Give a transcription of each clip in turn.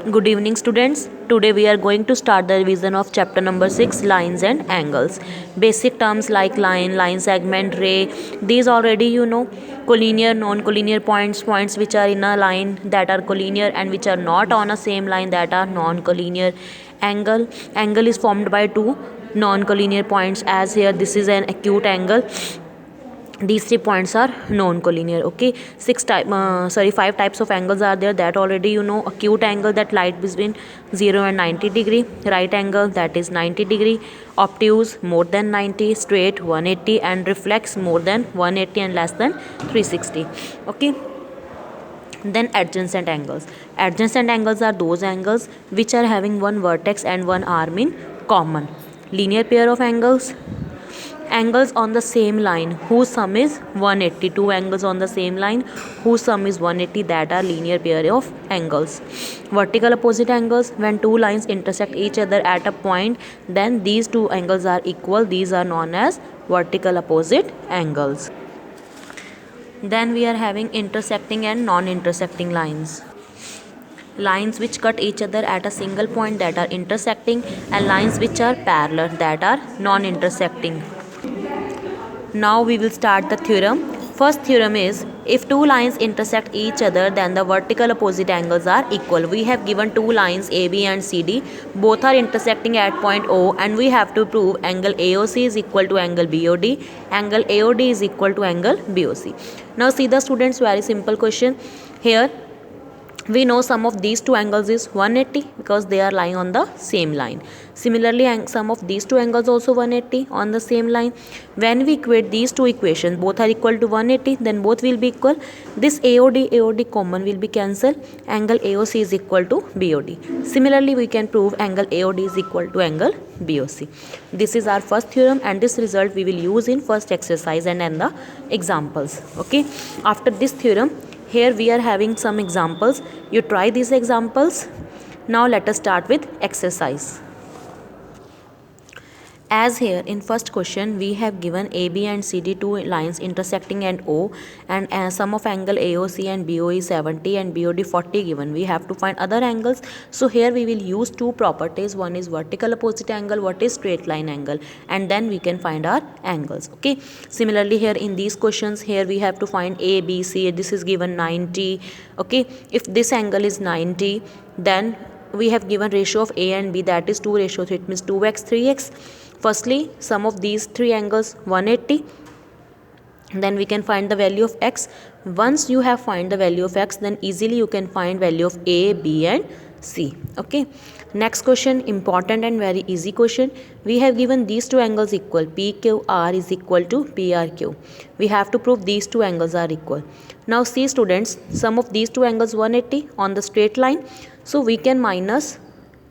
Good evening, students. Today we are going to start the revision of chapter number 6, lines and angles. Basic terms like line, line segment, ray, these already you know. Collinear, non-collinear points, points which are in a line that are collinear and which are not on a same line that are non-collinear. Angle, angle is formed by two non-collinear points, as here this is an acute angle. These 3 points are non-collinear. Okay, five types of angles are there, that already you know. Acute angle, that light between 0 and 90 degree. Right angle, that is 90 degree. Obtuse, more than 90. Straight, 180. And reflex, more than 180 and less than 360. Okay, then adjacent angles. Adjacent angles are those angles which are having one vertex and one arm in common. Linear pair of angles, angles on the same line whose sum is 180. Two angles on the same line whose sum is 180, that are linear pair of angles. Vertical opposite angles, when two lines intersect each other at a point, then these two angles are equal. These are known as vertical opposite angles. Then we are having intersecting and non-intersecting lines. Lines which cut each other at a single point, that are intersecting, and lines which are parallel, that are non-intersecting. Now we will start the theorem. First theorem is, if two lines intersect each other, then the vertical opposite angles are equal. We have given two lines AB and CD. Both are intersecting at point O, and we have to prove angle AOC is equal to angle BOD. Angle AOD is equal to angle BOC. Now see the students, very simple question. Here we know sum of these two angles is 180 because they are lying on the same line. Similarly, sum of these two angles also 180 on the same line. When we equate these two equations, both are equal to 180, then both will be equal. This AOD common will be cancelled. Angle AOC is equal to BOD. Similarly, we can prove angle AOD is equal to angle BOC. This is our first theorem, and this result we will use in first exercise and in the examples. Okay. After this theorem, here we are having some examples. You try these examples. Now let us start with exercise. As here in first question we have given AB and CD, two lines intersecting at O, and sum of angle AOC and BOE 70 and BOD 40 given. We have to find other angles. So here we will use two properties. One is vertical opposite angle, what is straight line angle, and then we can find our angles. Okay. Similarly, here in these questions, here we have to find A, B, C. This is given 90. Okay. If this angle is 90, then we have given ratio of A and B, that is 2:3. It means 2x 3x. Firstly, sum of these three angles 180. Then we can find the value of x. Once you have find the value of x, then easily you can find value of A, B and C. Okay. Next question, important and very easy question. We have given these two angles equal. PQR is equal to PRQ. We have to prove these two angles are equal. Now see students, sum of these two angles 180 on the straight line. So we can minus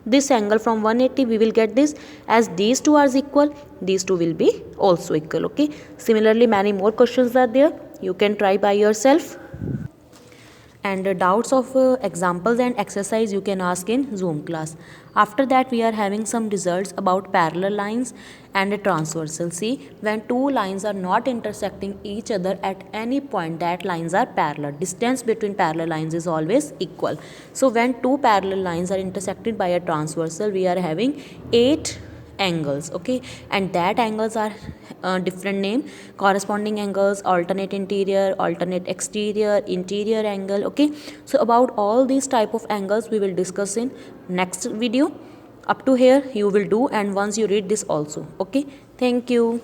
this angle from 180. We will get this, as these two are equal, these two will be also equal. Okay. Similarly, many more questions are there. You can try by yourself. And doubts of examples and exercise you can ask in Zoom class. After that, we are having some results about parallel lines and transversal. See, when two lines are not intersecting each other at any point, that lines are parallel. Distance between parallel lines is always equal. So when two parallel lines are intersected by a transversal, we are having 8 angles. Okay, and that angles are different name, corresponding angles, alternate interior, alternate exterior, interior angle. Okay, so about all these type of angles we will discuss in next video. Up to here you will do, and once you read this also. Okay, thank you.